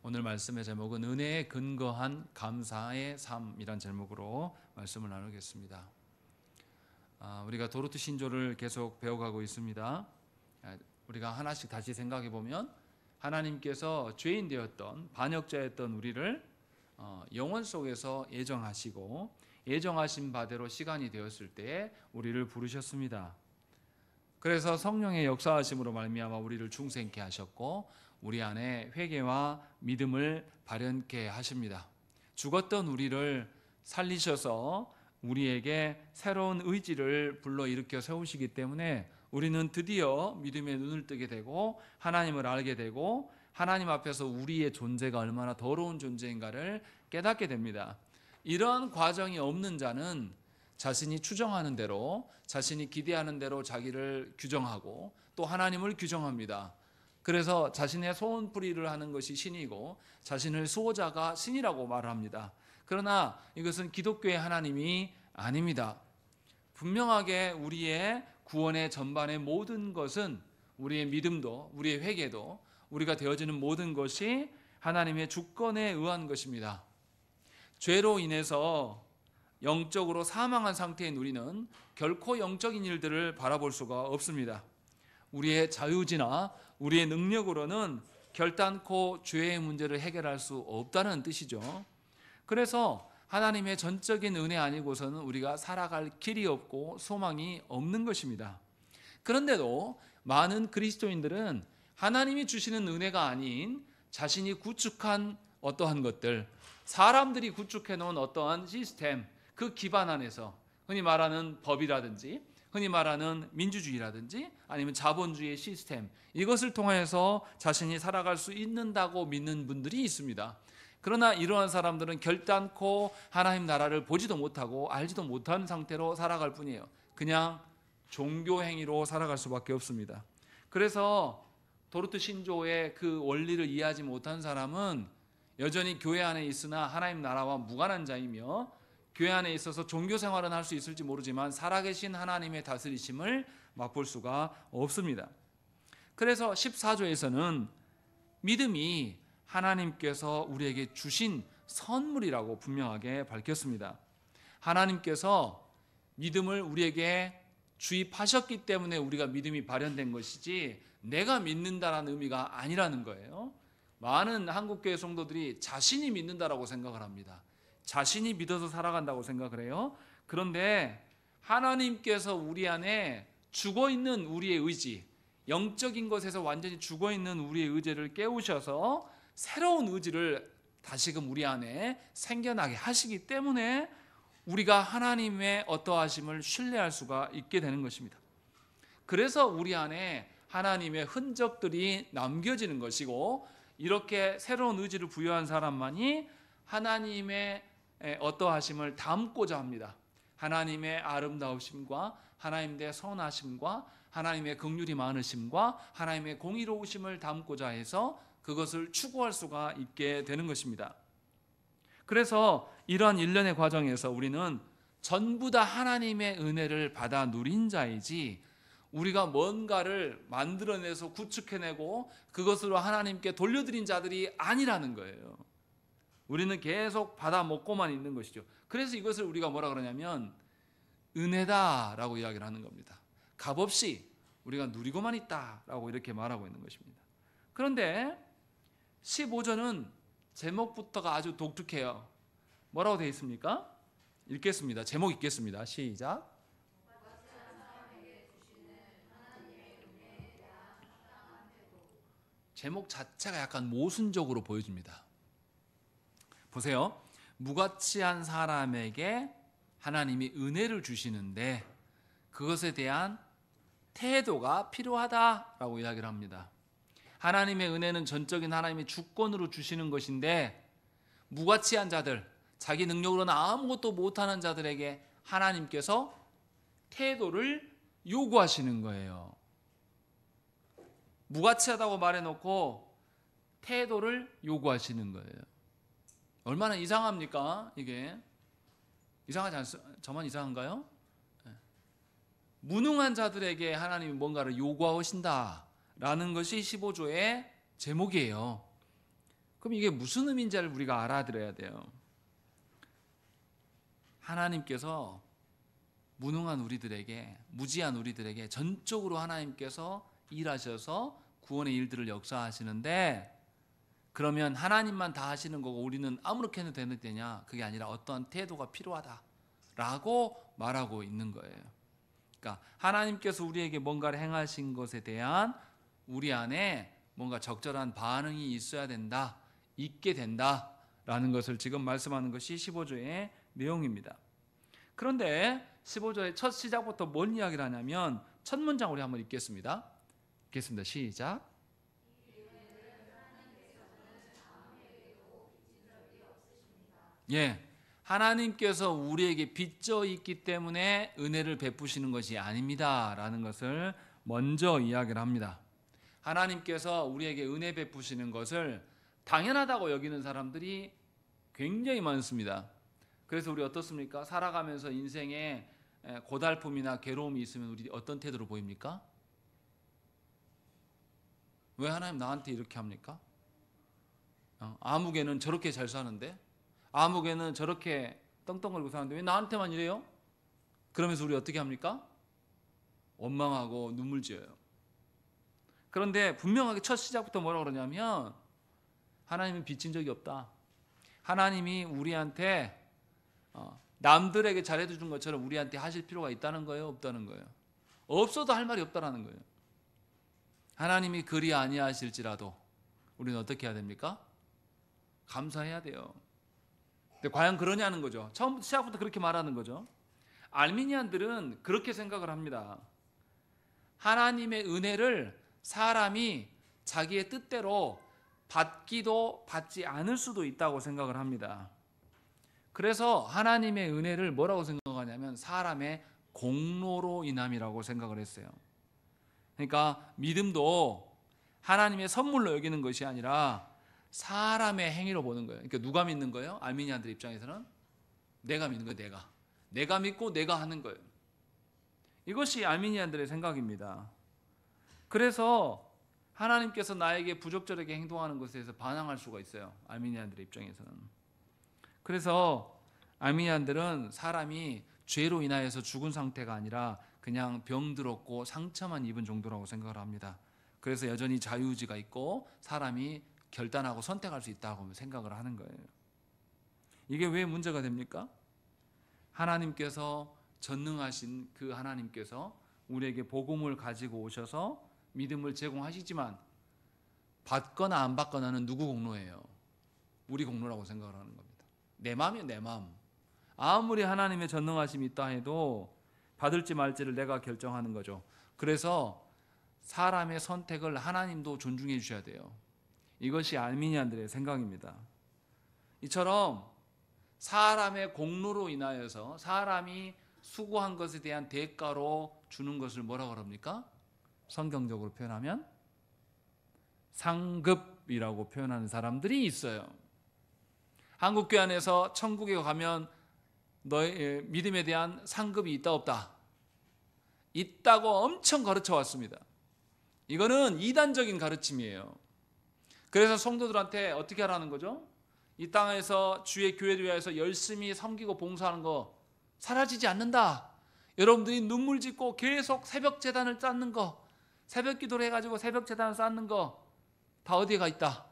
오늘 말씀의 제목은 은혜에 근거한 감사의 삶이란 제목으로 말씀을 나누겠습니다. 우리가 도르트 신조를 계속 배워가고 있습니다. 우리가 하나씩 다시 생각해 보면 하나님께서 죄인 되었던 반역자였던 우리를 영원 속에서 예정하시고 예정하신 바대로 시간이 되었을 때 우리를 부르셨습니다. 그래서 성령의 역사하심으로 말미암아 우리를 중생케 하셨고 우리 안에 회개와 믿음을 발현케 하십니다. 죽었던 우리를 살리셔서 우리에게 새로운 의지를 불러일으켜 세우시기 때문에 우리는 드디어 믿음의 눈을 뜨게 되고 하나님을 알게 되고 하나님 앞에서 우리의 존재가 얼마나 더러운 존재인가를 깨닫게 됩니다. 이러한 과정이 없는 자는 자신이 추정하는 대로, 자신이 기대하는 대로 자기를 규정하고 또 하나님을 규정합니다. 그래서 자신의 소원풀이를 하는 것이 신이고 자신을 수호자가 신이라고 말합니다. 그러나 이것은 기독교의 하나님이 아닙니다. 분명하게 우리의 구원의 전반의 모든 것은, 우리의 믿음도 우리의 회개도 우리가 되어지는 모든 것이 하나님의 주권에 의한 것입니다. 죄로 인해서 영적으로 사망한 상태인 우리는 결코 영적인 일들을 바라볼 수가 없습니다. 우리의 자유지나 우리의 능력으로는 결단코 죄의 문제를 해결할 수 없다는 뜻이죠. 그래서 하나님의 전적인 은혜 아니고서는 우리가 살아갈 길이 없고 소망이 없는 것입니다. 그런데도 많은 그리스도인들은 하나님이 주시는 은혜가 아닌 자신이 구축한 어떠한 것들, 사람들이 구축해 놓은 어떠한 시스템, 그 기반 안에서 흔히 말하는 법이라든지 흔히 말하는 민주주의라든지 아니면 자본주의의 시스템, 이것을 통해서 자신이 살아갈 수 있는다고 믿는 분들이 있습니다. 그러나 이러한 사람들은 결단코 하나님 나라를 보지도 못하고 알지도 못한 상태로 살아갈 뿐이에요. 그냥 종교 행위로 살아갈 수밖에 없습니다. 그래서 도르트 신조의 그 원리를 이해하지 못한 사람은 여전히 교회 안에 있으나 하나님 나라와 무관한 자이며 교회 안에 있어서 종교 생활은 할 수 있을지 모르지만 살아계신 하나님의 다스리심을 맛볼 수가 없습니다. 그래서 14조에서는 믿음이 하나님께서 우리에게 주신 선물이라고 분명하게 밝혔습니다. 하나님께서 믿음을 우리에게 주입하셨기 때문에 우리가 믿음이 발현된 것이지 내가 믿는다라는 의미가 아니라는 거예요. 많은 한국교회 성도들이 자신이 믿는다라고 생각을 합니다. 자신이 믿어서 살아간다고 생각을 해요. 그런데 하나님께서 우리 안에 죽어있는 우리의 의지, 영적인 것에서 완전히 죽어있는 우리의 의지를 깨우셔서 새로운 의지를 다시금 우리 안에 생겨나게 하시기 때문에 우리가 하나님의 어떠하심을 신뢰할 수가 있게 되는 것입니다. 그래서 우리 안에 하나님의 흔적들이 남겨지는 것이고, 이렇게 새로운 의지를 부여한 사람만이 하나님의 어떠하심을 담고자 합니다. 하나님의 아름다우심과 하나님의 선하심과 하나님의 긍휼이 많으심과 하나님의 공의로우심을 담고자 해서 그것을 추구할 수가 있게 되는 것입니다. 그래서 이러한 일련의 과정에서 우리는 전부 다 하나님의 은혜를 받아 누린 자이지 우리가 뭔가를 만들어내서 구축해내고 그것으로 하나님께 돌려드린 자들이 아니라는 거예요. 우리는 계속 받아 먹고만 있는 것이죠. 그래서 이것을 우리가 뭐라 그러냐면 은혜다라고 이야기를 하는 겁니다. 값없이 우리가 누리고만 있다라고 이렇게 말하고 있는 것입니다. 그런데 15절은 제목부터가 아주 독특해요. 뭐라고 되어 있습니까? 읽겠습니다. 제목 읽겠습니다. 시작. 제목 자체가 약간 모순적으로 보여집니다. 보세요. 무가치한 사람에게 하나님이 은혜를 주시는데 그것에 대한 태도가 필요하다라고 이야기를 합니다. 하나님의 은혜는 전적인 하나님의 주권으로 주시는 것인데 무가치한 자들, 자기 능력으로는 아무것도 못하는 자들에게 하나님께서 태도를 요구하시는 거예요. 무가치하다고 말해놓고 태도를 요구하시는 거예요. 얼마나 이상합니까? 이게 이상하지 않습니까? 저만 이상한가요? 무능한 자들에게 하나님이 뭔가를 요구하신다라는 것이 15조의 제목이에요. 그럼 이게 무슨 의미인지를 우리가 알아들어야 돼요. 하나님께서 무능한 우리들에게, 무지한 우리들에게 전적으로 하나님께서 일하셔서 구원의 일들을 역사하시는데, 그러면 하나님만 다 하시는 거고 우리는 아무렇게 해도 되는 데냐? 그게 아니라 어떠한 태도가 필요하다라고 말하고 있는 거예요. 그러니까 하나님께서 우리에게 뭔가를 행하신 것에 대한 우리 안에 뭔가 적절한 반응이 있어야 된다, 있게 된다라는 것을 지금 말씀하는 것이 15조의 내용입니다. 그런데 15조의 첫 시작부터 뭔 이야기를 하냐면, 첫 문장 우리 한번 읽겠습니다. 읽겠습니다. 시작. 예, 하나님께서 우리에게 빚져 있기 때문에 은혜를 베푸시는 것이 아닙니다 라는 것을 먼저 이야기를 합니다. 하나님께서 우리에게 은혜 베푸시는 것을 당연하다고 여기는 사람들이 굉장히 많습니다. 그래서 우리 어떻습니까? 살아가면서 인생에 고달픔이나 괴로움이 있으면 우리 어떤 태도로 보입니까? 왜 하나님 나한테 이렇게 합니까? 아무개는 저렇게 잘 사는데, 아무개는 저렇게 떵떵거리고 사는데 왜 나한테만 이래요? 그러면서 우리 어떻게 합니까? 원망하고 눈물 지어요. 그런데 분명하게 첫 시작부터 뭐라고 그러냐면, 하나님은 빚진 적이 없다. 하나님이 우리한테 남들에게 잘해준 것처럼 우리한테 하실 필요가 있다는 거예요, 없다는 거예요? 없어도 할 말이 없다라는 거예요. 하나님이 그리 아니하실지라도 우리는 어떻게 해야 됩니까? 감사해야 돼요. 근데 과연 그러냐는 거죠. 처음부터 시작부터 그렇게 말하는 거죠. 알미니안들은 그렇게 생각을 합니다. 하나님의 은혜를 사람이 자기의 뜻대로 받기도 받지 않을 수도 있다고 생각을 합니다. 그래서 하나님의 은혜를 뭐라고 생각하냐면 사람의 공로로 인함이라고 생각을 했어요. 그러니까 믿음도 하나님의 선물로 여기는 것이 아니라 사람의 행위로 보는 거예요. 그러니까 누가 믿는 거예요? 알미니안들 입장에서는 내가 믿는 거예요. 내가 믿고 내가 하는 거예요. 이것이 알미니안들의 생각입니다. 그래서 하나님께서 나에게 부적절하게 행동하는 것에 대해서 반항할 수가 있어요, 알미니안들의 입장에서는. 그래서 알미니안들은 사람이 죄로 인하여서 죽은 상태가 아니라 그냥 병들었고 상처만 입은 정도라고 생각을 합니다. 그래서 여전히 자유의지가 있고 사람이 결단하고 선택할 수 있다고 생각을 하는 거예요. 이게 왜 문제가 됩니까? 하나님께서 전능하신 그 하나님께서 우리에게 복음을 가지고 오셔서 믿음을 제공하시지만 받거나 안 받거나는 누구 공로예요? 우리 공로라고 생각을 하는 겁니다. 내 마음이에요, 내 마음. 아무리 하나님의 전능하심이 있다 해도 받을지 말지를 내가 결정하는 거죠. 그래서 사람의 선택을 하나님도 존중해 주셔야 돼요. 이것이 알미니안들의 생각입니다. 이처럼 사람의 공로로 인하여서 사람이 수고한 것에 대한 대가로 주는 것을 뭐라고 합니까? 성경적으로 표현하면 상급이라고 표현하는 사람들이 있어요. 한국교회 안에서 천국에 가면 너의 믿음에 대한 상급이 있다 없다? 있다고 엄청 가르쳐 왔습니다. 이거는 이단적인 가르침이에요. 그래서 성도들한테 어떻게 하라는 거죠? 이 땅에서 주의 교회를 위해서 열심히 섬기고 봉사하는 거 사라지지 않는다. 여러분들이 눈물 짓고 계속 새벽 제단을 쌓는 거, 새벽 기도를 해가지고 새벽 제단을 쌓는 거 다 어디에 가 있다?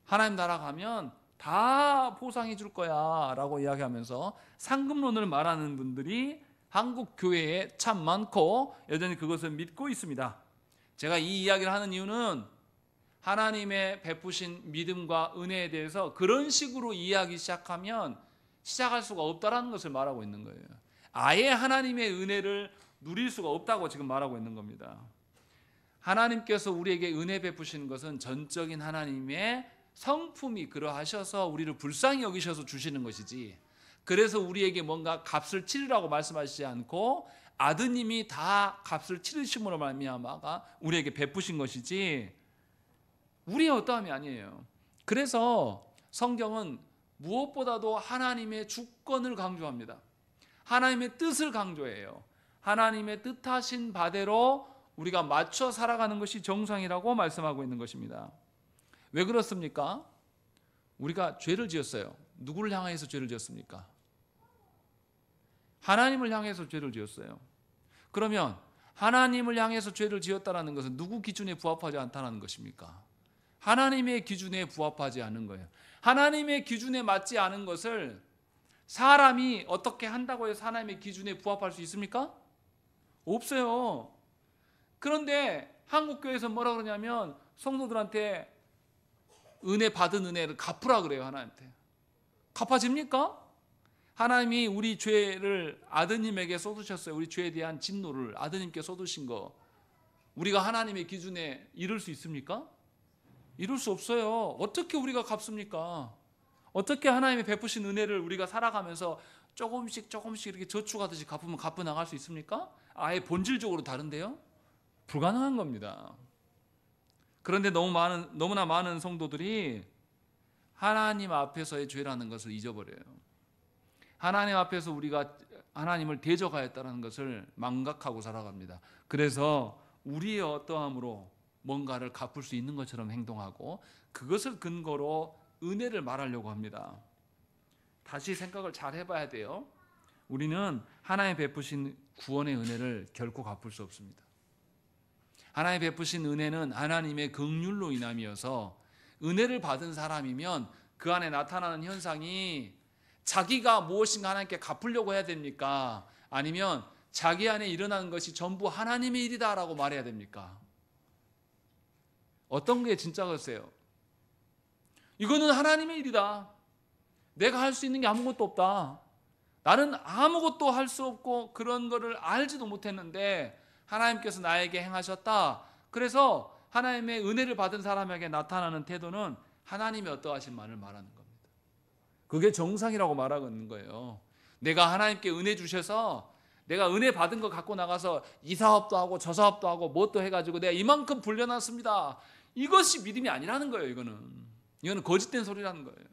하나님 나라 가면 다 보상해 줄 거야 라고 이야기하면서 상급론을 말하는 분들이 한국 교회에 참 많고 여전히 그것을 믿고 있습니다. 제가 이 이야기를 하는 이유는 하나님의 베푸신 믿음과 은혜에 대해서 그런 식으로 이야기 시작하면 시작할 수가 없다라는 것을 말하고 있는 거예요. 아예 하나님의 은혜를 누릴 수가 없다고 지금 말하고 있는 겁니다. 하나님께서 우리에게 은혜 베푸시는 것은 전적인 하나님의 성품이 그러하셔서 우리를 불쌍히 여기셔서 주시는 것이지, 그래서 우리에게 뭔가 값을 치르라고 말씀하시지 않고 아드님이 다 값을 치르심으로 말미암아가 우리에게 베푸신 것이지 우리의 어떠함이 아니에요. 그래서 성경은 무엇보다도 하나님의 주권을 강조합니다. 하나님의 뜻을 강조해요. 하나님의 뜻하신 바대로 우리가 맞춰 살아가는 것이 정상이라고 말씀하고 있는 것입니다. 왜 그렇습니까? 우리가 죄를 지었어요. 누구를 향해서 죄를 지었습니까? 하나님을 향해서 죄를 지었어요. 그러면 하나님을 향해서 죄를 지었다는 것은 누구 기준에 부합하지 않다는 것입니까? 하나님의 기준에 부합하지 않는 거예요. 하나님의 기준에 맞지 않은 것을 사람이 어떻게 한다고 해서 하나님의 기준에 부합할 수 있습니까? 없어요. 그런데 한국교회에서 뭐라 그러냐면 성도들한테 은혜 받은 은혜를 갚으라 그래요. 하나님한테. 갚아집니까? 하나님이 우리 죄를 아드님에게 쏟으셨어요. 우리 죄에 대한 진노를 아드님께 쏟으신 거 우리가 하나님의 기준에 이룰 수 있습니까? 이룰 수 없어요. 어떻게 우리가 갚습니까? 어떻게 하나님의 베푸신 은혜를 우리가 살아가면서 조금씩 이렇게 저축하듯이 갚으면 갚아 나갈 수 있습니까? 아예 본질적으로 다른데요? 불가능한 겁니다. 그런데 너무나 많은 성도들이 하나님 앞에서의 죄라는 것을 잊어버려요. 하나님 앞에서 우리가 하나님을 대적하였다는 것을 망각하고 살아갑니다. 그래서 우리의 어떠함으로 뭔가를 갚을 수 있는 것처럼 행동하고 그것을 근거로 은혜를 말하려고 합니다. 다시 생각을 잘 해봐야 돼요. 우리는 하나님 베푸신 구원의 은혜를 결코 갚을 수 없습니다. 하나님 베푸신 은혜는 하나님의 긍휼로 인함이어서 은혜를 받은 사람이면 그 안에 나타나는 현상이 자기가 무엇인가 하나님께 갚으려고 해야 됩니까? 아니면 자기 안에 일어나는 것이 전부 하나님의 일이다라고 말해야 됩니까? 어떤 게 진짜겠어요? 이거는 하나님의 일이다. 내가 할 수 있는 게 아무것도 없다. 나는 아무것도 할 수 없고 그런 거를 알지도 못했는데 하나님께서 나에게 행하셨다. 그래서 하나님의 은혜를 받은 사람에게 나타나는 태도는 하나님의 어떠하신만을 말하는 겁니다. 그게 정상이라고 말하고 있는 거예요. 내가 하나님께 은혜 주셔서 내가 은혜 받은 거 갖고 나가서 이 사업도 하고 저 사업도 하고 뭣도 해가지고 내가 이만큼 불려놨습니다. 이것이 믿음이 아니라는 거예요. 이거는 거짓된 소리라는 거예요.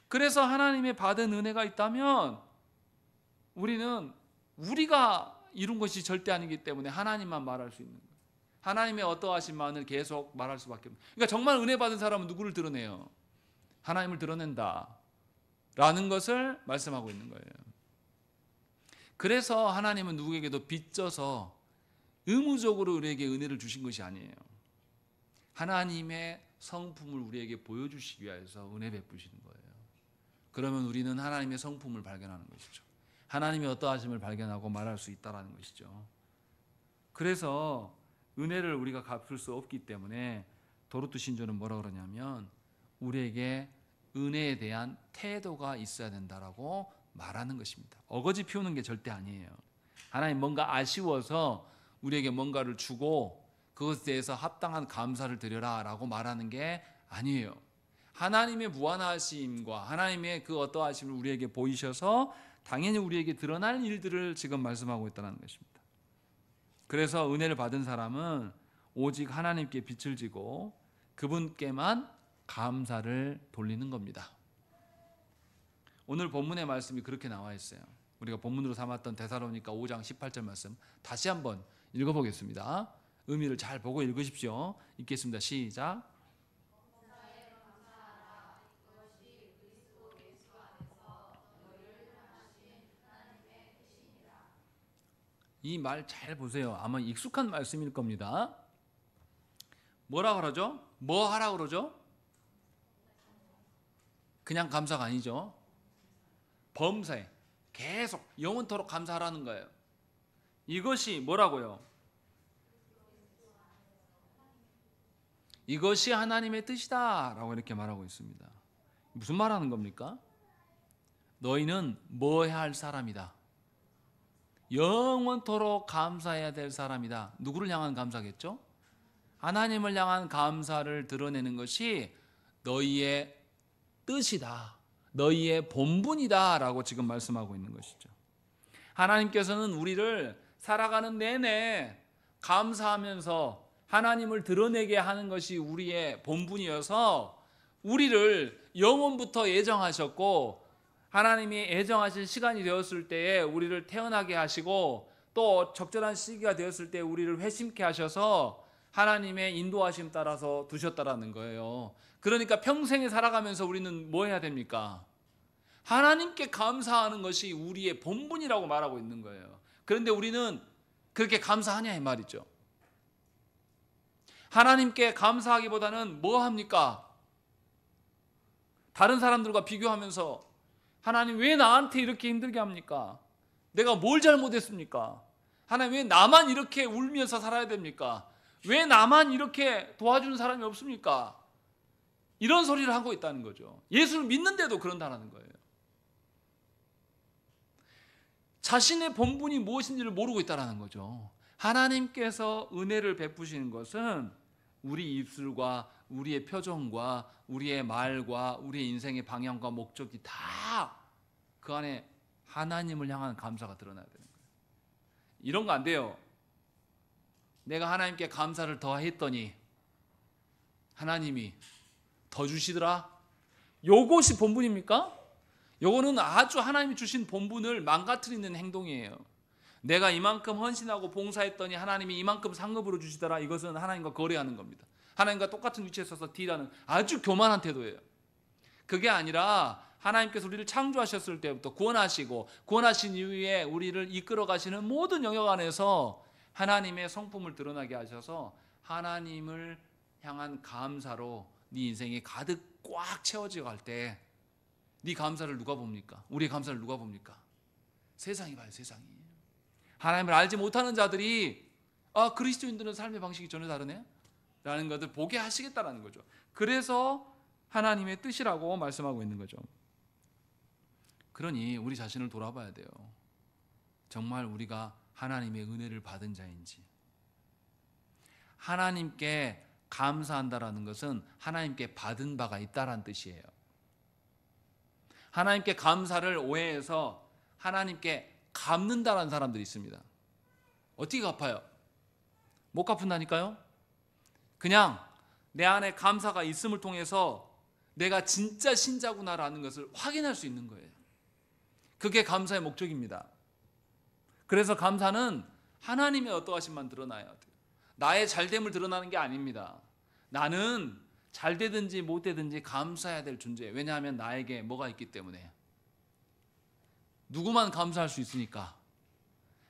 그래서 하나님의 받은 은혜가 있다면 우리는 우리가 이룬 것이 절대 아니기 때문에 하나님만 말할 수 있는 거예요. 하나님의 어떠하신만을 계속 말할 수밖에 없어요. 그러니까 정말 은혜 받은 사람은 누구를 드러내요? 하나님을 드러낸다 라는 것을 말씀하고 있는 거예요. 그래서 하나님은 누구에게도 빚져서 의무적으로 우리에게 은혜를 주신 것이 아니에요. 하나님의 성품을 우리에게 보여주시기 위해서 은혜 베푸시는 거예요. 그러면 우리는 하나님의 성품을 발견하는 것이죠. 하나님의 어떠하심을 발견하고 말할 수 있다는 것이죠. 그래서 은혜를 우리가 갚을 수 없기 때문에 도르트 신조는 뭐라 그러냐면 우리에게 은혜에 대한 태도가 있어야 된다라고 말하는 것입니다. 어거지 피우는 게 절대 아니에요. 하나님 뭔가 아쉬워서 우리에게 뭔가를 주고 그것에 대해서 합당한 감사를 드려라 라고 말하는 게 아니에요. 하나님의 무한하심과 하나님의 그 어떠하심을 우리에게 보이셔서 당연히 우리에게 드러날 일들을 지금 말씀하고 있다는 것입니다. 그래서 은혜를 받은 사람은 오직 하나님께 빛을 지고 그분께만 감사를 돌리는 겁니다. 오늘 본문의 말씀이 그렇게 나와 있어요. 우리가 본문으로 삼았던 데살로니가 5장 18절 말씀 다시 한번 읽어보겠습니다. 의미를 잘 보고 읽으십시오. 읽겠습니다. 시작. 이 말 잘 보세요. 아마 익숙한 말씀일 겁니다. 뭐라 그러죠? 뭐 하라 그러죠? 그냥 감사가 아니죠. 범사에 계속 영원토록 감사하라는 거예요. 이것이 뭐라고요? 이것이 하나님의 뜻이다 라고 이렇게 말하고 있습니다. 무슨 말하는 겁니까? 너희는 뭐 해야 할 사람이다. 영원토록 감사해야 될 사람이다. 누구를 향한 감사겠죠? 하나님을 향한 감사를 드러내는 것이 너희의 뜻이다. 너희의 본분이다 라고 지금 말씀하고 있는 것이죠. 하나님께서는 우리를 살아가는 내내 감사하면서 하나님을 드러내게 하는 것이 우리의 본분이어서 우리를 영원부터 애정하셨고 하나님이 애정하실 시간이 되었을 때에 우리를 태어나게 하시고 또 적절한 시기가 되었을 때 우리를 회심케 하셔서 하나님의 인도하심 따라서 두셨다라는 거예요. 그러니까 평생에 살아가면서 우리는 뭐 해야 됩니까? 하나님께 감사하는 것이 우리의 본분이라고 말하고 있는 거예요. 그런데 우리는 그렇게 감사하냐 이 말이죠. 하나님께 감사하기보다는 뭐 합니까? 다른 사람들과 비교하면서 하나님 왜 나한테 이렇게 힘들게 합니까? 내가 뭘 잘못했습니까? 하나님 왜 나만 이렇게 울면서 살아야 됩니까? 왜 나만 이렇게 도와주는 사람이 없습니까? 이런 소리를 하고 있다는 거죠. 예수를 믿는데도 그런다는 거예요. 자신의 본분이 무엇인지를 모르고 있다는 거죠. 하나님께서 은혜를 베푸시는 것은 우리 입술과 우리의 표정과 우리의 말과 우리의 인생의 방향과 목적이 다 그 안에 하나님을 향한 감사가 드러나야 되는 거예요. 이런 거 안 돼요. 내가 하나님께 감사를 더 했더니 하나님이 더 주시더라. 요것이 본분입니까? 요거는 아주 하나님이 주신 본분을 망가뜨리는 행동이에요. 내가 이만큼 헌신하고 봉사했더니 하나님이 이만큼 상급으로 주시더라. 이것은 하나님과 거래하는 겁니다. 하나님과 똑같은 위치에 서서 딜하는 아주 교만한 태도예요. 그게 아니라 하나님께서 우리를 창조하셨을 때부터 구원하시고 구원하신 이후에 우리를 이끌어 가시는 모든 영역 안에서 하나님의 성품을 드러나게 하셔서 하나님을 향한 감사로 네 인생이 가득 꽉 채워져 갈 때 네 감사를 누가 봅니까? 우리의 감사를 누가 봅니까? 세상이 봐요. 세상이. 하나님을 알지 못하는 자들이 그리스도인들은 삶의 방식이 전혀 다르네 라는 것을 보게 하시겠다라는 거죠. 그래서 하나님의 뜻이라고 말씀하고 있는 거죠. 그러니 우리 자신을 돌아봐야 돼요. 정말 우리가 하나님의 은혜를 받은 자인지. 하나님께 감사한다라는 것은 하나님께 받은 바가 있다라는 뜻이에요. 하나님께 감사를 오해해서 하나님께 갚는다라는 사람들이 있습니다. 어떻게 갚아요? 못 갚는다니까요. 그냥 내 안에 감사가 있음을 통해서 내가 진짜 신자구나라는 것을 확인할 수 있는 거예요. 그게 감사의 목적입니다. 그래서 감사는 하나님의 어떠하심만 드러나야 돼요. 나의 잘됨을 드러나는 게 아닙니다. 나는 잘 되든지 못 되든지 감사해야 될 존재예요. 왜냐하면 나에게 뭐가 있기 때문에. 누구만 감사할 수 있으니까.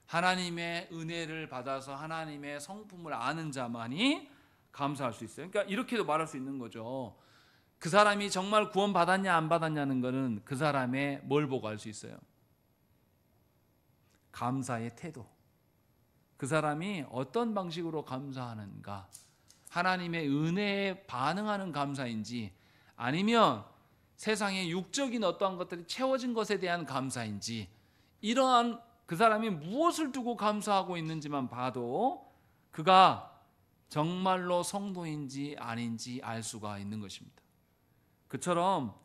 하나님의 은혜를 받아서 하나님의 성품을 아는 자만이 감사할 수 있어요. 그러니까 이렇게도 말할 수 있는 거죠. 그 사람이 정말 구원 받았냐 안 받았냐는 것은 그 사람의 뭘 보고 알 수 있어요? 감사의 태도. 그 사람이 어떤 방식으로 감사하는가. 하나님의 은혜에 반응하는 감사인지 아니면 세상의 육적인 어떠한 것들이 채워진 것에 대한 감사인지 이러한 그 사람이 무엇을 두고 감사하고 있는지만 봐도 그가 정말로 성도인지 아닌지 알 수가 있는 것입니다. 그처럼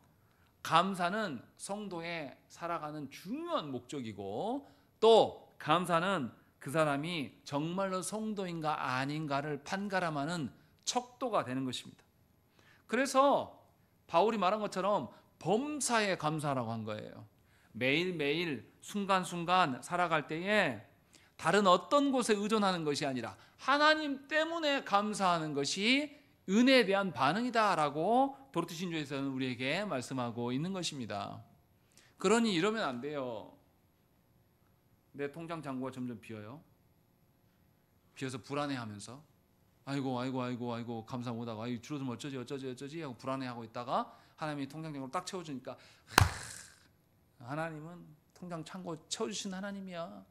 감사는 성도의 살아가는 중요한 목적이고 또 감사는 그 사람이 정말로 성도인가 아닌가를 판가름하는 척도가 되는 것입니다. 그래서 바울이 말한 것처럼 범사에 감사라고 한 거예요. 매일매일 순간순간 살아갈 때에 다른 어떤 곳에 의존하는 것이 아니라 하나님 때문에 감사하는 것이 은혜에 대한 반응이다라고 도르트 신조에서는 우리에게 말씀하고 있는 것입니다. 그러니 이러면 안 돼요. 내 통장 잔고가 점점 비어요. 비어서 불안해하면서 아이고 감사 못하고 줄어들면 어쩌지 하고 불안해하고 있다가 하나님이 통장 잔고를 딱 채워주니까 하나님은 통장 창고 채워주신 하나님이야.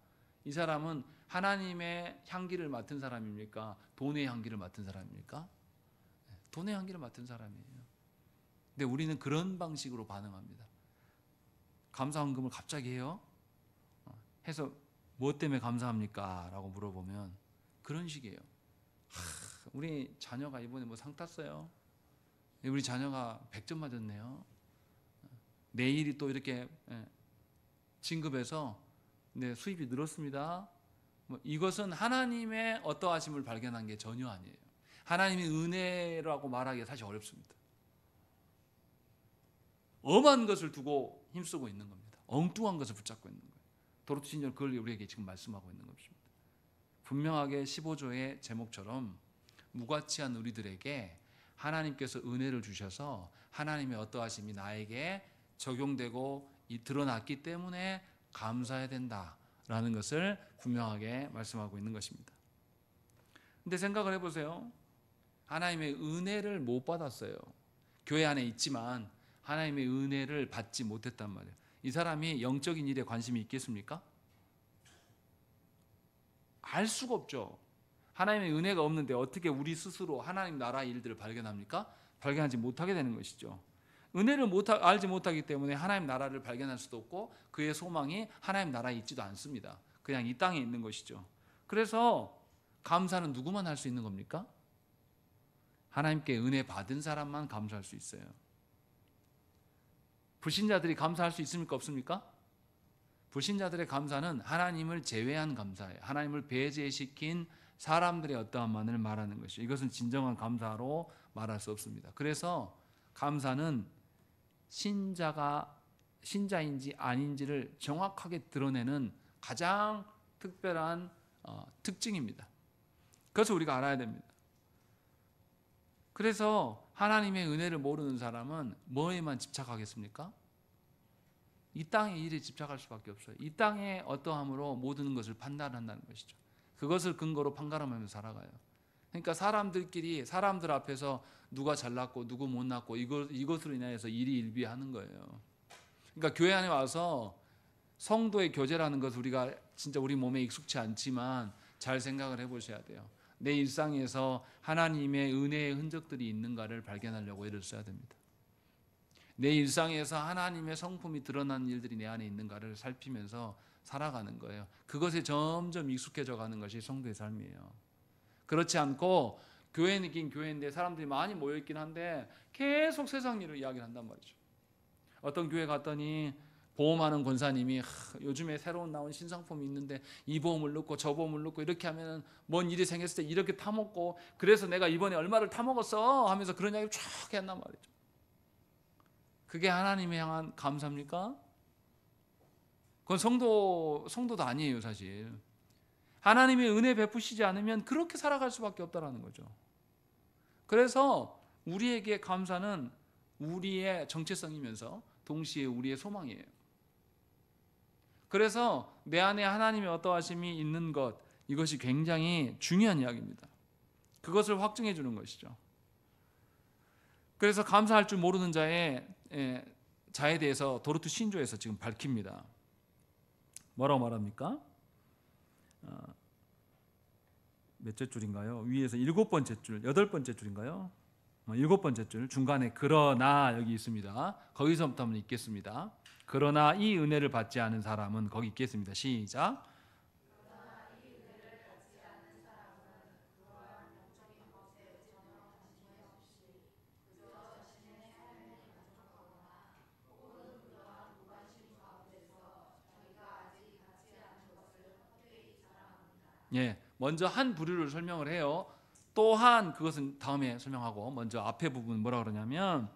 이 사람은 하나님의 향기를 맡은 사람입니까? 돈의 향기를 맡은 사람입니까? 돈의 향기를 맡은 사람이에요. 근데 우리는 그런 방식으로 반응합니다. 감사헌금을 갑자기 해요. 해서 무엇 때문에 감사합니까? 라고 물어보면 그런 식이에요. 우리 자녀가 이번에 뭐 상 탔어요. 우리 자녀가 100점 맞았네요. 내일이 또 이렇게 진급해서 수입이 늘었습니다. 이것은 하나님의 어떠하심을 발견한 게 전혀 아니에요. 하나님의 은혜라고 말하기가 사실 어렵습니다. 엄한 것을 두고 힘쓰고 있는 겁니다. 엉뚱한 것을 붙잡고 있는 거예요. 도르트 신조는 그걸 우리에게 지금 말씀하고 있는 것입니다. 분명하게 15조의 제목처럼 무가치한 우리들에게 하나님께서 은혜를 주셔서 하나님의 어떠하심이 나에게 적용되고 드러났기 때문에 감사해야 된다라는 것을 분명하게 말씀하고 있는 것입니다. 근데 생각을 해보세요. 하나님의 은혜를 못 받았어요. 교회 안에 있지만 하나님의 은혜를 받지 못했단 말이에요. 이 사람이 영적인 일에 관심이 있겠습니까? 알 수가 없죠. 하나님의 은혜가 없는데 어떻게 우리 스스로 하나님 나라 일들을 발견합니까? 발견하지 못하게 되는 것이죠. 은혜를 알지 못하기 때문에 하나님 나라를 발견할 수도 없고 그의 소망이 하나님 나라에 있지도 않습니다. 그냥 이 땅에 있는 것이죠. 그래서 감사는 누구만 할 수 있는 겁니까? 하나님께 은혜 받은 사람만 감사할 수 있어요. 불신자들이 감사할 수 있습니까? 없습니까? 불신자들의 감사는 하나님을 제외한 감사예요. 하나님을 배제시킨 사람들의 어떠함만을 말하는 것이죠. 이것은 진정한 감사로 말할 수 없습니다. 그래서 감사는 신자인지 아닌지를 정확하게 드러내는 가장 특별한 특징입니다. 그래서 우리가 알아야 됩니다. 그래서 하나님의 은혜를 모르는 사람은 뭐에만 집착하겠습니까? 이 땅의 일에 집착할 수밖에 없어요. 이 땅의 어떠함으로 모든 것을 판단한다는 것이죠. 그것을 근거로 판가름하면서 살아가요. 그러니까 사람들 앞에서 누가 잘났고 누구 못났고 이것으로 인해서 일이 일비하는 거예요. 그러니까 교회 안에 와서 성도의 교제라는 것을 우리가 진짜 우리 몸에 익숙치 않지만 잘 생각을 해보셔야 돼요. 내 일상에서 하나님의 은혜의 흔적들이 있는가를 발견하려고 애를 써야 됩니다. 내 일상에서 하나님의 성품이 드러나는 일들이 내 안에 있는가를 살피면서 살아가는 거예요. 그것에 점점 익숙해져 가는 것이 성도의 삶이에요. 그렇지 않고 교회이긴 교회인데 사람들이 많이 모여있긴 한데 계속 세상 일을 이야기를 한단 말이죠. 어떤 교회 갔더니 보험하는 권사님이 요즘에 새로운 나온 신상품이 있는데 이 보험을 넣고 저 보험을 넣고 이렇게 하면 뭔 일이 생겼을 때 이렇게 타먹고 그래서 내가 이번에 얼마를 타먹었어 하면서 그런 이야기를 쫙 한단 말이죠. 그게 하나님에 향한 감사입니까? 그건 성도도 아니에요, 사실. 하나님의 은혜 베푸시지 않으면 그렇게 살아갈 수밖에 없다는 거죠. 그래서 우리에게 감사는 우리의 정체성이면서 동시에 우리의 소망이에요. 그래서 내 안에 하나님의 어떠하심이 있는 것, 이것이 굉장히 중요한 이야기입니다. 그것을 확증해 주는 것이죠. 그래서 감사할 줄 모르는 자에 대해서 도르트 신조에서 지금 밝힙니다. 뭐라고 말합니까? 몇째 줄인가요? 위에서 7번째 줄, 8번째 줄인가요? 7번째 줄 중간에 그러나 여기 있습니다. 거기서부터 한번 읽겠습니다. 그러나 이 은혜를 받지 않은 사람은 거기 있겠습니다. 시작. 예, 먼저 한 부류를 설명을 해요. 또한 그것은 다음에 설명하고 먼저 앞에 부분 뭐라 그러냐면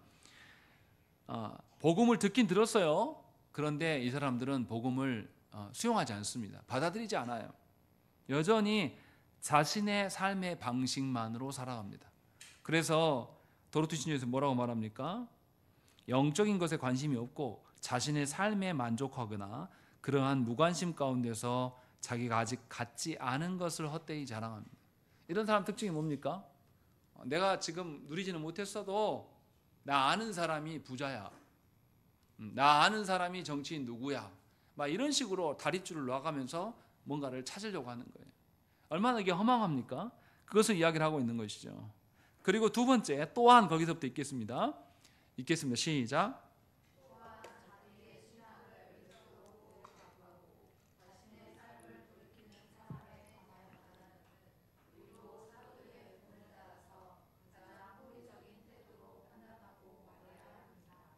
복음을 듣긴 들었어요. 그런데 이 사람들은 복음을 수용하지 않습니다. 받아들이지 않아요. 여전히 자신의 삶의 방식만으로 살아갑니다. 그래서 도르트 신조에서 뭐라고 말합니까? 영적인 것에 관심이 없고 자신의 삶에 만족하거나 그러한 무관심 가운데서 자기가 아직 갖지 않은 것을 헛되이 자랑합니다. 이런 사람 특징이 뭡니까? 내가 지금 누리지는 못했어도 나 아는 사람이 부자야. 나 아는 사람이 정치인 누구야. 막 이런 식으로 다릿줄을 놔가면서 뭔가를 찾으려고 하는 거예요. 얼마나 이게 허망합니까? 그것을 이야기를 하고 있는 것이죠. 그리고 두 번째, 또한 거기서부터 읽겠습니다. 시작.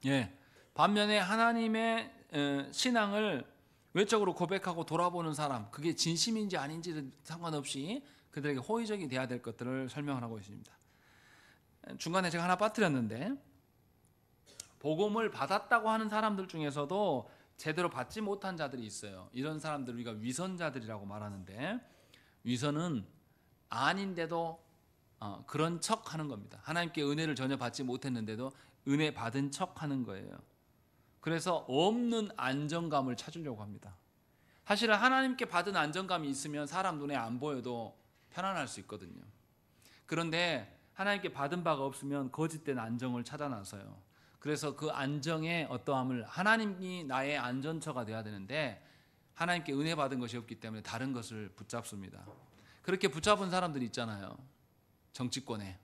예. 반면에 하나님의 신앙을 외적으로 고백하고 돌아보는 사람, 그게 진심인지 아닌지는 상관없이 그들에게 호의적이 돼야 될 것들을 설명을 하고 있습니다. 중간에 제가 하나 빠뜨렸는데 복음을 받았다고 하는 사람들 중에서도 제대로 받지 못한 자들이 있어요. 이런 사람들 우리가 위선자들이라고 말하는데, 위선은 아닌데도 그런 척 하는 겁니다. 하나님께 은혜를 전혀 받지 못했는데도 은혜 받은 척 하는 거예요. 그래서 없는 안정감을 찾으려고 합니다. 사실은 하나님께 받은 안정감이 있으면 사람 눈에 안 보여도 편안할 수 있거든요. 그런데 하나님께 받은 바가 없으면 거짓된 안정을 찾아 나서요. 그래서 그 안정의 어떠함을, 하나님이 나의 안전처가 돼야 되는데 하나님께 은혜 받은 것이 없기 때문에 다른 것을 붙잡습니다. 그렇게 붙잡은 사람들이 있잖아요. 정치권에.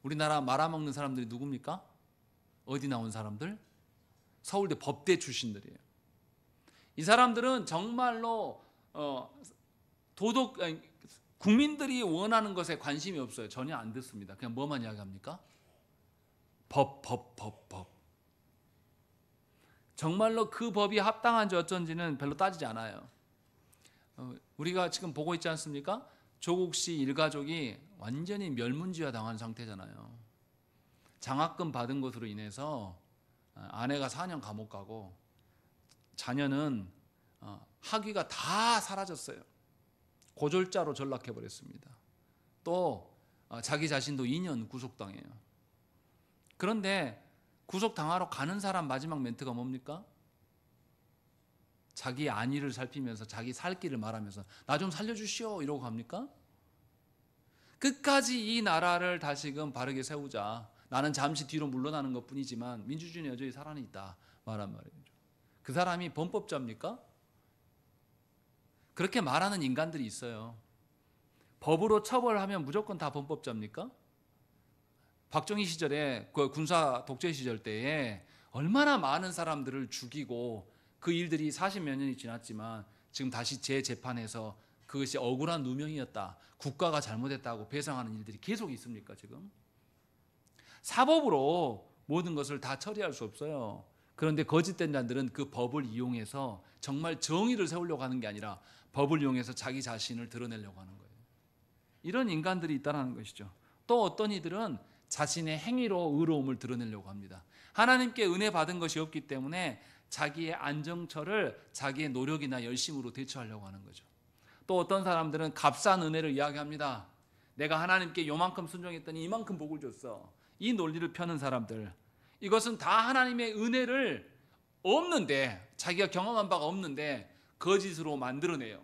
우리나라 말아먹는 사람들이 누굽니까? 어디 나온 사람들? 서울대 법대 출신들이에요. 이 사람들은 정말로 국민들이 원하는 것에 관심이 없어요. 전혀 안 듣습니다. 그냥 뭐만 이야기합니까? 법. 정말로 그 법이 합당한지 어쩐지는 별로 따지지 않아요. 우리가 지금 보고 있지 않습니까? 조국 씨 일가족이 완전히 멸문지화 당한 상태잖아요. 장학금 받은 것으로 인해서 아내가 4년 감옥 가고 자녀는 학위가 다 사라졌어요. 고졸자로 전락해 버렸습니다. 또 자기 자신도 2년 구속당해요. 그런데 구속당하러 가는 사람 마지막 멘트가 뭡니까? 자기 안위를 살피면서 자기 살 길을 말하면서 나 좀 살려주시오 이러고 갑니까? 끝까지 이 나라를 다시금 바르게 세우자. 나는 잠시 뒤로 물러나는 것뿐이지만 민주주의는 여전히 살아있다 말한 말이죠. 그 사람이 범법자입니까? 그렇게 말하는 인간들이 있어요. 법으로 처벌하면 무조건 다 범법자입니까? 박정희 시절에 그 군사 독재 시절 때에 얼마나 많은 사람들을 죽이고 그 일들이 40몇 년이 지났지만 지금 다시 재재판해서 그것이 억울한 누명이었다, 국가가 잘못했다고 배상하는 일들이 계속 있습니까? 지금 사법으로 모든 것을 다 처리할 수 없어요. 그런데 거짓된 자들은 그 법을 이용해서 정말 정의를 세우려고 하는 게 아니라 법을 이용해서 자기 자신을 드러내려고 하는 거예요. 이런 인간들이 있다는 것이죠. 또 어떤 이들은 자신의 행위로 의로움을 드러내려고 합니다. 하나님께 은혜 받은 것이 없기 때문에 자기의 안정처를 자기의 노력이나 열심으로 대처하려고 하는 거죠. 또 어떤 사람들은 값싼 은혜를 이야기합니다. 내가 하나님께 요만큼 순종했더니 이만큼 복을 줬어. 이 논리를 펴는 사람들, 이것은 다 하나님의 은혜를 없는데, 자기가 경험한 바가 없는데 거짓으로 만들어내요.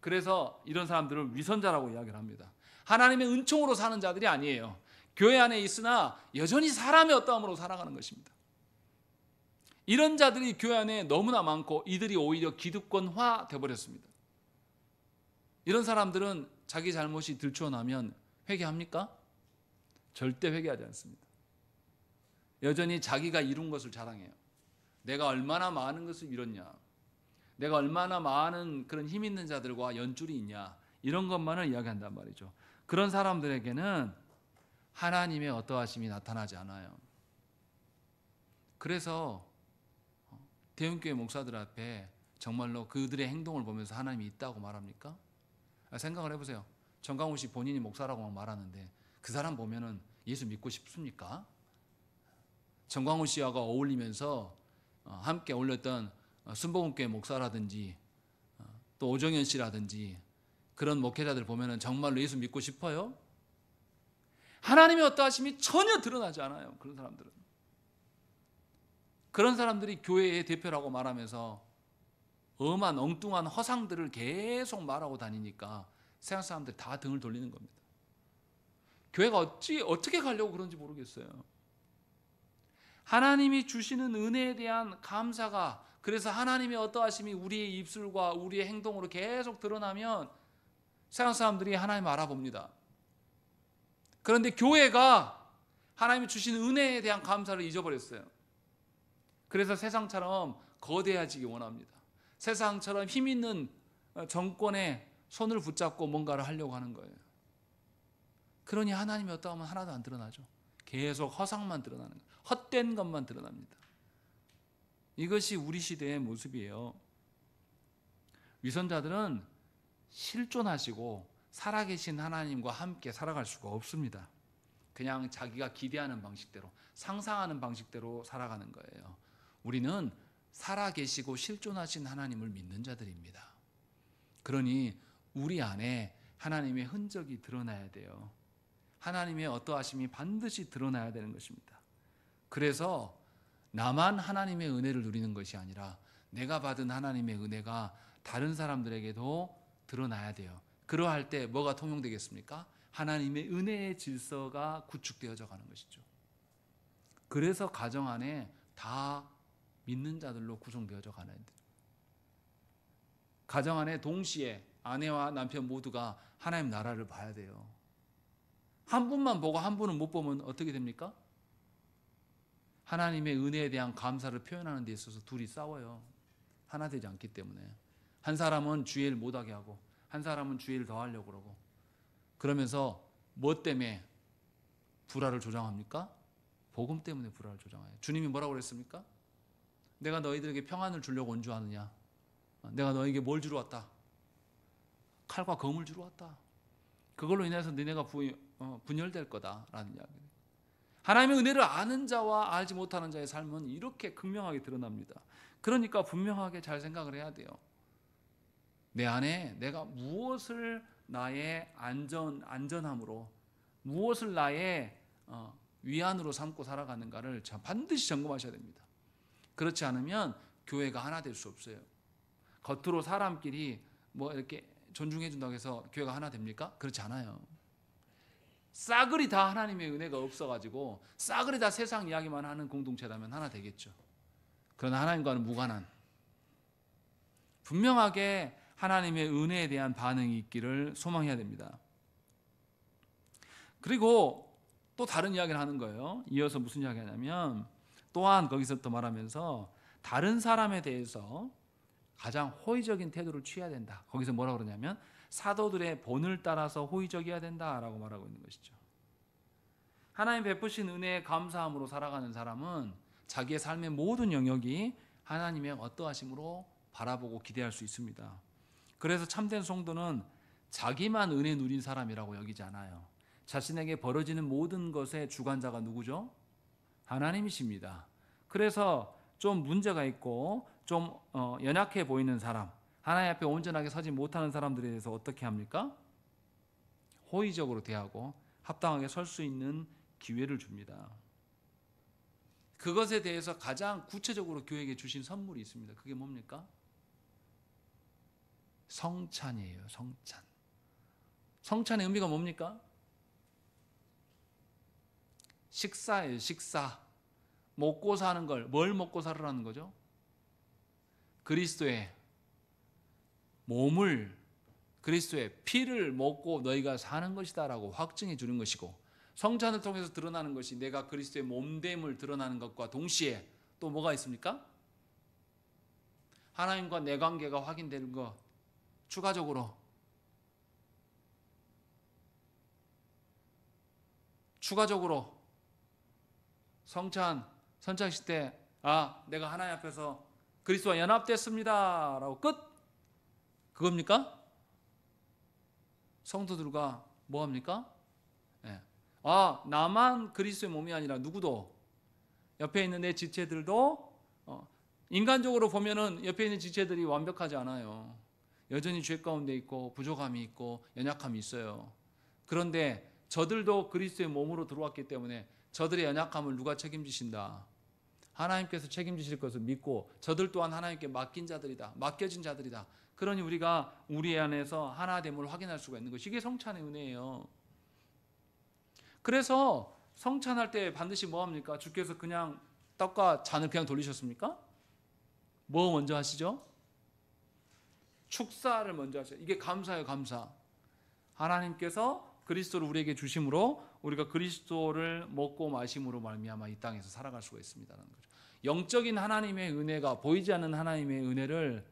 그래서 이런 사람들을 위선자라고 이야기를 합니다. 하나님의 은총으로 사는 자들이 아니에요. 교회 안에 있으나 여전히 사람의 어떠함으로 살아가는 것입니다. 이런 자들이 교회 안에 너무나 많고 이들이 오히려 기득권화 되어버렸습니다. 이런 사람들은 자기 잘못이 들추어나면 회개합니까? 절대 회개하지 않습니다. 여전히 자기가 이룬 것을 자랑해요. 내가 얼마나 많은 것을 이뤘냐, 내가 얼마나 많은 그런 힘 있는 자들과 연줄이 있냐, 이런 것만을 이야기한단 말이죠. 그런 사람들에게는 하나님의 어떠하심이 나타나지 않아요. 그래서 대형교회 목사들 앞에 정말로 그들의 행동을 보면서 하나님이 있다고 말합니까? 생각을 해보세요. 정강훈 씨 본인이 목사라고 말하는데 그 사람 보면은 예수 믿고 싶습니까? 정강훈 씨하고 어울리면서 함께 어울렸던 순복음교회 목사라든지 또 오정현 씨라든지 그런 목회자들 보면은 정말로 예수 믿고 싶어요? 하나님의 어떠하심이 전혀 드러나지 않아요. 그런 사람들이 교회의 대표라고 말하면서 엄한 엉뚱한 허상들을 계속 말하고 다니니까 세상 사람들이 다 등을 돌리는 겁니다. 교회가 어떻게 가려고 그런지 모르겠어요. 하나님이 주시는 은혜에 대한 감사가, 그래서 하나님의 어떠하심이 우리의 입술과 우리의 행동으로 계속 드러나면 세상 사람들이 하나님을 알아봅니다. 그런데 교회가 하나님이 주신 은혜에 대한 감사를 잊어버렸어요. 그래서 세상처럼 거대해지기 원합니다. 세상처럼 힘 있는 정권의 손을 붙잡고 뭔가를 하려고 하는 거예요. 그러니 하나님이 어떠하면 하나도 안 드러나죠. 계속 허상만 드러나는 거예요. 헛된 것만 드러납니다. 이것이 우리 시대의 모습이에요. 위선자들은 실존하시고 살아계신 하나님과 함께 살아갈 수가 없습니다. 그냥 자기가 기대하는 방식대로, 상상하는 방식대로 살아가는 거예요. 우리는 살아계시고 실존하신 하나님을 믿는 자들입니다. 그러니 우리 안에 하나님의 흔적이 드러나야 돼요. 하나님의 어떠하심이 반드시 드러나야 되는 것입니다. 그래서 나만 하나님의 은혜를 누리는 것이 아니라 내가 받은 하나님의 은혜가 다른 사람들에게도 드러나야 돼요. 그러할 때 뭐가 통용되겠습니까? 하나님의 은혜의 질서가 구축되어져 가는 것이죠. 그래서 가정 안에 다 믿는 자들로 구성되어져 가는 데, 가정 안에 동시에 아내와 남편 모두가 하나님 나라를 봐야 돼요. 한 분만 보고 한 분은 못 보면 어떻게 됩니까? 하나님의 은혜에 대한 감사를 표현하는 데 있어서 둘이 싸워요. 하나 되지 않기 때문에. 한 사람은 주일 못하게 하고 한 사람은 주일 더 하려고 그러고, 그러면서 뭐 때문에 불화를 조장합니까? 복음 때문에 불화를 조장해요. 주님이 뭐라고 그랬습니까? 내가 너희들에게 평안을 주려고 온 줄 아느냐? 내가 너에게 뭘 주러 왔다? 칼과 검을 주러 왔다. 그걸로 인해서 너네가 분열될 거다라는 이야기예요. 하나님의 은혜를 아는 자와 알지 못하는 자의 삶은 이렇게 극명하게 드러납니다. 그러니까 분명하게 잘 생각을 해야 돼요. 내 안에 내가 무엇을 나의 안전함으로, 무엇을 나의 위안으로 삼고 살아가는가를 반드시 점검하셔야 됩니다. 그렇지 않으면 교회가 하나 될 수 없어요. 겉으로 사람끼리 뭐 이렇게 존중해 준다고 해서 교회가 하나 됩니까? 그렇지 않아요. 싸그리 다 하나님의 은혜가 없어가지고 싸그리 다 세상 이야기만 하는 공동체라면 하나 되겠죠. 그러나 하나님과는 무관한, 분명하게 하나님의 은혜에 대한 반응이 있기를 소망해야 됩니다. 그리고 또 다른 이야기를 하는 거예요. 이어서 무슨 이야기 하냐면, 또한 거기서 또 말하면서 다른 사람에 대해서 가장 호의적인 태도를 취해야 된다. 거기서 뭐라고 그러냐면 사도들의 본을 따라서 호의적이어야 된다라고 말하고 있는 것이죠. 하나님 베푸신 은혜에 감사함으로 살아가는 사람은 자기의 삶의 모든 영역이 하나님의 어떠하심으로 바라보고 기대할 수 있습니다. 그래서 참된 성도는 자기만 은혜 누린 사람이라고 여기지 않아요. 자신에게 벌어지는 모든 것의 주관자가 누구죠? 하나님이십니다. 그래서 좀 문제가 있고 좀 연약해 보이는 사람, 하나님 앞에 온전하게 서지 못하는 사람들에 대해서 어떻게 합니까? 호의적으로 대하고 합당하게 설 수 있는 기회를 줍니다. 그것에 대해서 가장 구체적으로 교회에게 주신 선물이 있습니다. 그게 뭡니까? 성찬이에요. 성찬. 성찬의 의미가 뭡니까? 식사예요. 식사. 먹고 사는 걸, 뭘 먹고 살으라는 거죠? 그리스도의 몸을, 그리스도의 피를 먹고 너희가 사는 것이다 라고 확증해 주는 것이고, 성찬을 통해서 드러나는 것이 내가 그리스도의 몸됨을 드러나는 것과 동시에 또 뭐가 있습니까? 하나님과 내 관계가 확인되는 것, 추가적으로 선창식 때 내가 하나님 앞에서 그리스도와 연합됐습니다 라고 끝? 그겁니까? 성도들과 뭐합니까? 나만 그리스도의 몸이 아니라 누구도, 옆에 있는 내 지체들도, 인간적으로 보면은 옆에 있는 지체들이 완벽하지 않아요. 여전히 죄 가운데 있고 부족함이 있고 연약함이 있어요. 그런데 저들도 그리스도의 몸으로 들어왔기 때문에 저들의 연약함을 누가 책임지신다? 하나님께서 책임지실 것을 믿고 저들 또한 하나님께 맡긴 자들이다, 맡겨진 자들이다. 그러니 우리가 우리 안에서 하나됨을 확인할 수가 있는 것이, 이게 성찬의 은혜예요. 그래서 성찬할 때 반드시 뭐합니까? 주께서 그냥 떡과 잔을 그냥 돌리셨습니까? 뭐 먼저 하시죠? 축사를 먼저 하셔요. 이게 감사예요. 감사. 하나님께서 그리스도를 우리에게 주심으로 우리가 그리스도를 먹고 마심으로 말미암아 이 땅에서 살아갈 수가 있습니다라는 거죠. 영적인 하나님의 은혜가, 보이지 않는 하나님의 은혜를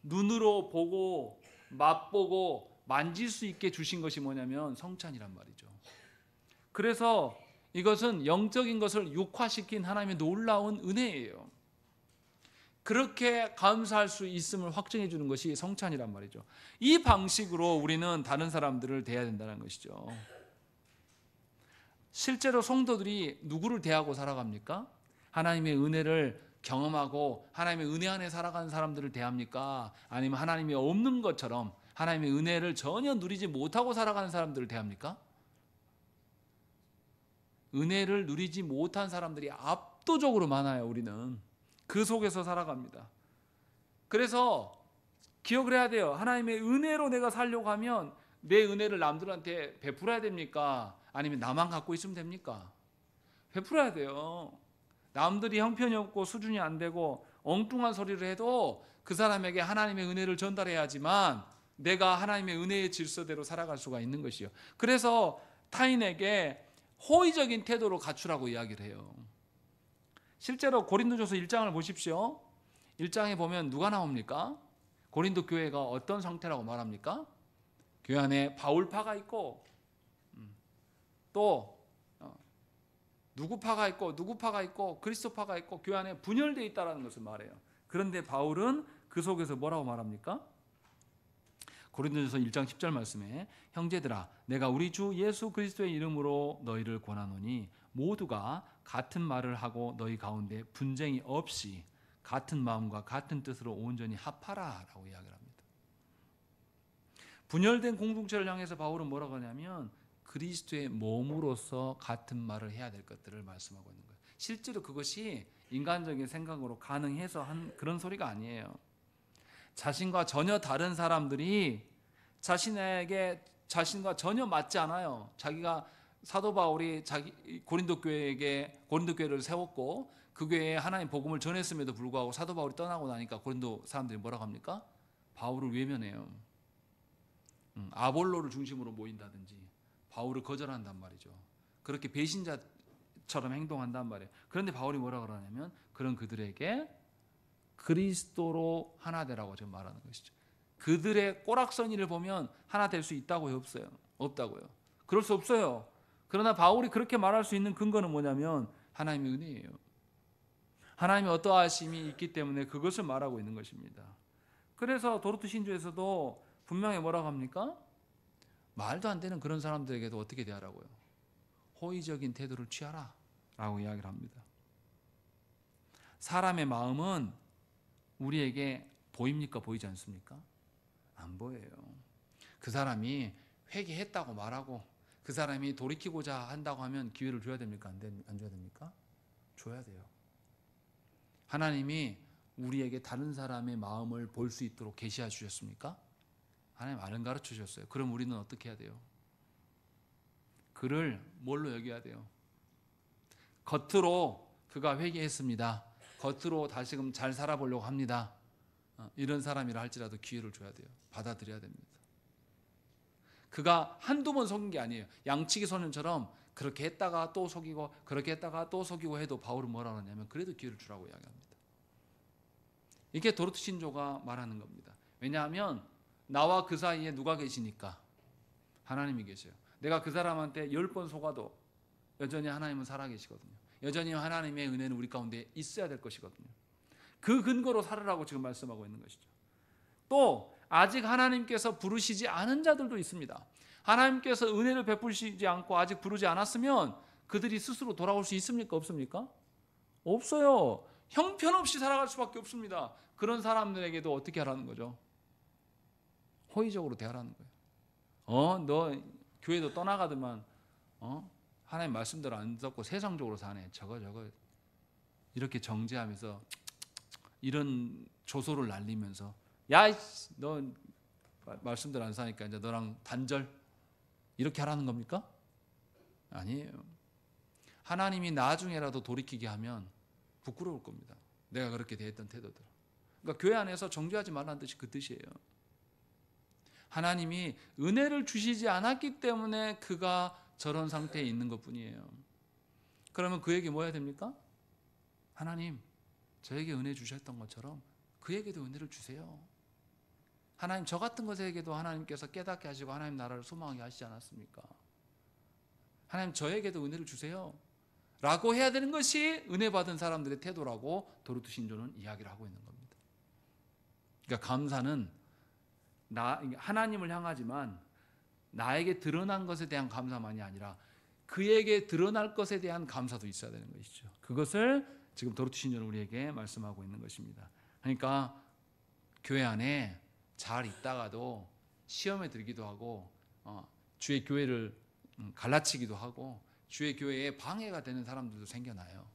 눈으로 보고 맛보고 만질 수 있게 주신 것이 뭐냐면 성찬이란 말이죠. 그래서 이것은 영적인 것을 육화시킨 하나님의 놀라운 은혜예요. 그렇게 감사할 수 있음을 확증해 주는 것이 성찬이란 말이죠. 이 방식으로 우리는 다른 사람들을 대해야 된다는 것이죠. 실제로 성도들이 누구를 대하고 살아갑니까? 하나님의 은혜를 경험하고 하나님의 은혜 안에 살아가는 사람들을 대합니까? 아니면 하나님이 없는 것처럼 하나님의 은혜를 전혀 누리지 못하고 살아가는 사람들을 대합니까? 은혜를 누리지 못한 사람들이 압도적으로 많아요. 우리는 그 속에서 살아갑니다. 그래서 기억을 해야 돼요. 하나님의 은혜로 내가 살려고 하면 내 은혜를 남들한테 베풀어야 됩니까? 아니면 나만 갖고 있으면 됩니까? 베풀어야 돼요. 남들이 형편이 없고 수준이 안 되고 엉뚱한 소리를 해도 그 사람에게 하나님의 은혜를 전달해야지만 내가 하나님의 은혜의 질서대로 살아갈 수가 있는 것이요. 그래서 타인에게 호의적인 태도로 갖추라고 이야기를 해요. 실제로 고린도전서 1장을 보십시오. 1장에 보면 누가 나옵니까? 고린도 교회가 어떤 상태라고 말합니까? 교회 안에 바울파가 있고 또 누구파가 있고 누구파가 있고 그리스도파가 있고 교회 안에 분열되어 있다는 것을 말해요. 그런데 바울은 그 속에서 뭐라고 말합니까? 고린도전서 1장 10절 말씀에 형제들아 내가 우리 주 예수 그리스도의 이름으로 너희를 권하노니 모두가 같은 말을 하고 너희 가운데 분쟁이 없이 같은 마음과 같은 뜻으로 온전히 합하라 라고 이야기를 합니다. 분열된 공동체를 향해서 바울은 뭐라고 하냐면 그리스도의 몸으로서 같은 말을 해야 될 것들을 말씀하고 있는 거예요. 실제로 그것이 인간적인 생각으로 가능해서 한 그런 소리가 아니에요. 자신과 전혀 다른 사람들이 자신과 전혀 맞지 않아요. 자기가 사도 바울이 고린도 교회를 세웠고 그 교회에 하나님 복음을 전했음에도 불구하고 사도 바울이 떠나고 나니까 고린도 사람들이 뭐라고 합니까? 바울을 외면해요. 아볼로를 중심으로 모인다든지 바울을 거절한단 말이죠. 그렇게 배신자처럼 행동한단 말이에요. 그런데 바울이 뭐라고 그러냐면 그런 그들에게 그리스도로 하나 되라고 지금 말하는 것이죠. 그들의 꼬락서니를 보면 하나 될 수 있다고요? 없어요? 없다고요. 그럴 수 없어요. 그러나 바울이 그렇게 말할 수 있는 근거는 뭐냐면 하나님의 은혜예요. 하나님의 어떠하심이 있기 때문에 그것을 말하고 있는 것입니다. 그래서 도르트 신조에서도 분명히 뭐라고 합니까? 말도 안 되는 그런 사람들에게도 어떻게 대하라고요? 호의적인 태도를 취하라 라고 이야기를 합니다. 사람의 마음은 우리에게 보입니까? 보이지 않습니까? 안 보여요. 그 사람이 회개했다고 말하고 그 사람이 돌이키고자 한다고 하면 기회를 줘야 됩니까? 안 줘야 됩니까? 줘야 돼요. 하나님이 우리에게 다른 사람의 마음을 볼 수 있도록 계시해 주셨습니까? 하나님 안 가르쳐 주셨어요. 그럼 우리는 어떻게 해야 돼요? 그를 뭘로 여겨야 돼요? 겉으로 그가 회개했습니다. 겉으로 다시금 잘 살아보려고 합니다. 이런 사람이라 할지라도 기회를 줘야 돼요. 받아들여야 됩니다. 그가 한두 번 속인 게 아니에요. 양치기 소년처럼 그렇게 했다가 또 속이고 그렇게 했다가 또 속이고 해도 바울은 뭐라고 하냐면 그래도 기회를 주라고 이야기합니다. 이게 도르트 신조가 말하는 겁니다. 왜냐하면 나와 그 사이에 누가 계시니까? 하나님이 계셔요. 내가 그 사람한테 10번 속아도 여전히 하나님은 살아계시거든요. 여전히 하나님의 은혜는 우리 가운데 있어야 될 것이거든요. 그 근거로 살으라고 지금 말씀하고 있는 것이죠. 또 아직 하나님께서 부르시지 않은 자들도 있습니다. 하나님께서 은혜를 베푸시지 않고 아직 부르지 않았으면 그들이 스스로 돌아올 수 있습니까? 없습니까? 없어요. 형편없이 살아갈 수밖에 없습니다. 그런 사람들에게도 어떻게 하라는 거죠? 호의적으로 대하라는 거예요. 너 교회도 떠나가더만 하나님 말씀대로 안 듣고 세상적으로 사네. 저거 이렇게 정죄하면서 이런 조소를 날리면서 야, 너 말씀대로 안 사니까 이제 너랑 단절 이렇게 하라는 겁니까? 아니에요. 하나님이 나중에라도 돌이키게 하면 부끄러울 겁니다. 내가 그렇게 대했던 태도들. 그러니까 교회 안에서 정죄하지 말라는 뜻이 그 뜻이에요. 하나님이 은혜를 주시지 않았기 때문에 그가 저런 상태에 있는 것뿐이에요. 그러면 그에게 뭐 해야 됩니까? 하나님, 저에게 은혜 주셨던 것처럼 그에게도 은혜를 주세요. 하나님, 저 같은 것에게도 하나님께서 깨닫게 하시고 하나님 나라를 소망하게 하시지 않았습니까? 하나님, 저에게도 은혜를 주세요 라고 해야 되는 것이 은혜 받은 사람들의 태도라고 도르트 신조는 이야기를 하고 있는 겁니다. 그러니까 감사는 하나님을 향하지만 나에게 드러난 것에 대한 감사만이 아니라 그에게 드러날 것에 대한 감사도 있어야 되는 것이죠. 그것을 지금 도르트 신조는 우리에게 말씀하고 있는 것입니다. 그러니까 교회 안에 잘 있다가도 시험에 들기도 하고 주의 교회를 갈라치기도 하고 주의 교회에 방해가 되는 사람들도 생겨나요.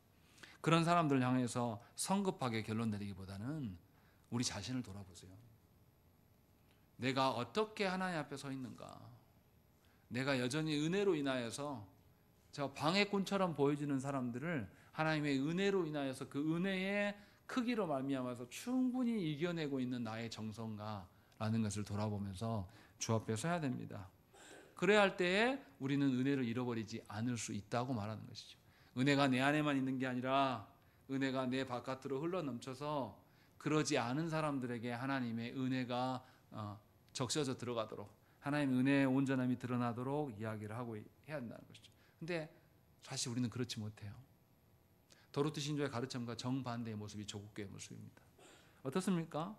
그런 사람들을 향해서 성급하게 결론 내리기보다는 우리 자신을 돌아보세요. 내가 어떻게 하나님 앞에 서 있는가? 내가 여전히 은혜로 인하여서 저 방해꾼처럼 보여지는 사람들을 하나님의 은혜로 인하여서 그 은혜의 크기로 말미암아서 충분히 이겨내고 있는 나의 정성가라는 것을 돌아보면서 주 앞에 서야 됩니다. 그래야 할 때에 우리는 은혜를 잃어버리지 않을 수 있다고 말하는 것이죠. 은혜가 내 안에만 있는 게 아니라 은혜가 내 바깥으로 흘러넘쳐서 그러지 않은 사람들에게 하나님의 은혜가 적셔져 들어가도록, 하나님의 은혜의 온전함이 드러나도록 이야기를 하고 해야 한다는 것이죠. 근데 사실 우리는 그렇지 못해요. 도르트 신조의 가르침과 정반대의 모습이 조국교회의 모습입니다. 어떻습니까?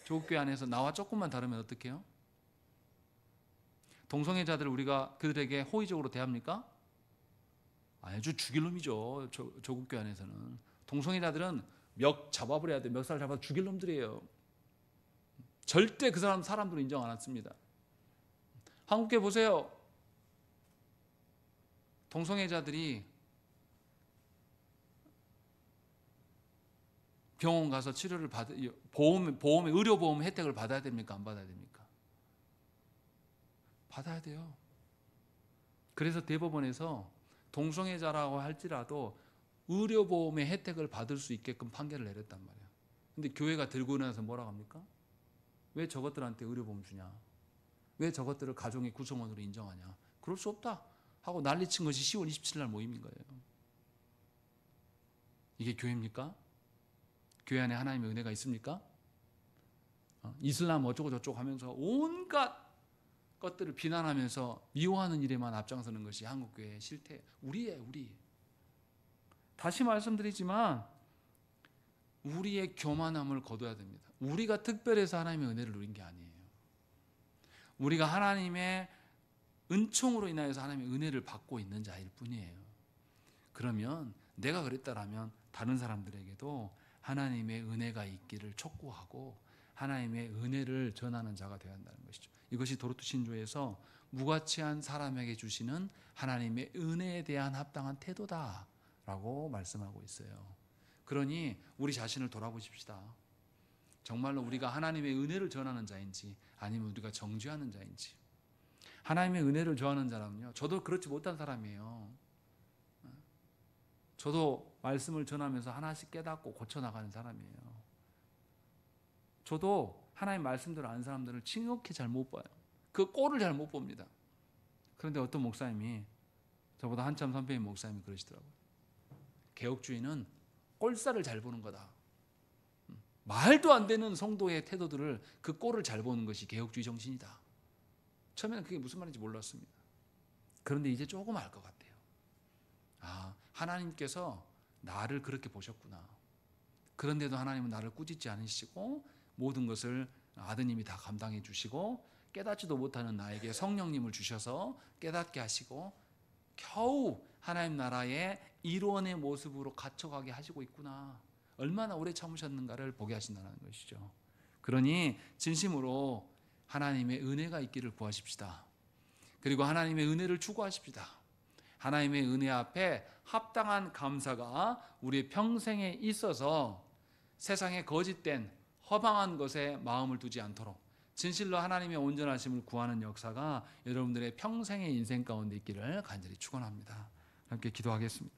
조국교회 안에서 나와 조금만 다르면 어떻게 해요? 동성애자들을 우리가 그들에게 호의적으로 대합니까? 아주 죽일 놈이죠. 조국교회 안에서는. 동성애자들은 멱 잡아버려야 돼. 멱살 잡아 죽일 놈들이에요. 절대 그 사람들을 인정 안 했습니다. 한국교회 보세요. 동성애자들이 병원 가서 치료를 의료보험 혜택을 받아야 됩니까? 안 받아야 됩니까? 받아야 돼요. 그래서 대법원에서 동성애자라고 할지라도 의료보험의 혜택을 받을 수 있게끔 판결을 내렸단 말이에요. 근데 교회가 들고 나서 뭐라고 합니까? 왜 저것들한테 의료보험 주냐? 왜 저것들을 가정의 구성원으로 인정하냐? 그럴 수 없다 하고 난리친 것이 10월 27일 날 모임인 거예요. 이게 교회입니까? 교회 안에 하나님의 은혜가 있습니까? 이슬람 어쩌고 저쩌고 하면서 온갖 것들을 비난하면서 미워하는 일에만 앞장서는 것이 한국교회의 실태. 우리예요, 우리. 다시 말씀드리지만 우리의 교만함을 거둬야 됩니다. 우리가 특별해서 하나님의 은혜를 누린 게 아니에요. 우리가 하나님의 은총으로 인하여서 하나님의 은혜를 받고 있는 자일 뿐이에요. 그러면 내가 그랬다라면 다른 사람들에게도 하나님의 은혜가 있기를 촉구하고 하나님의 은혜를 전하는 자가 되어야 한다는 것이죠. 이것이 도르트 신조에서 무가치한 사람에게 주시는 하나님의 은혜에 대한 합당한 태도다라고 말씀하고 있어요. 그러니 우리 자신을 돌아보십시다. 정말로 우리가 하나님의 은혜를 전하는 자인지 아니면 우리가 정죄하는 자인지. 하나님의 은혜를 전하는 자라면요, 저도 그렇지 못한 사람이에요. 저도 말씀을 전하면서 하나씩 깨닫고 고쳐나가는 사람이에요. 저도 하나님 말씀대로 아는 사람들을 칭혹히 잘 못 봐요. 그 꼴을 잘 못 봅니다. 그런데 어떤 목사님이, 저보다 한참 선배인 목사님이 그러시더라고요. 개혁주의는 꼴살을 잘 보는 거다. 말도 안 되는 성도의 태도들을, 그 꼴을 잘 보는 것이 개혁주의 정신이다. 처음에는 그게 무슨 말인지 몰랐습니다. 그런데 이제 조금 알 것 같아요. 아, 하나님께서 나를 그렇게 보셨구나. 그런데도 하나님은 나를 꾸짖지 않으시고 모든 것을 아드님이 다 감당해 주시고 깨닫지도 못하는 나에게 성령님을 주셔서 깨닫게 하시고 겨우 하나님 나라의 일원의 모습으로 갇혀가게 하시고 있구나. 얼마나 오래 참으셨는가를 보게 하신다는 것이죠. 그러니 진심으로 하나님의 은혜가 있기를 구하십시다. 그리고 하나님의 은혜를 추구하십시다. 하나님의 은혜 앞에 합당한 감사가 우리의 평생에 있어서 세상의 거짓된 허망한 것에 마음을 두지 않도록 진실로 하나님의 온전하심을 구하는 역사가 여러분들의 평생의 인생 가운데 있기를 간절히 축원합니다. 함께 기도하겠습니다.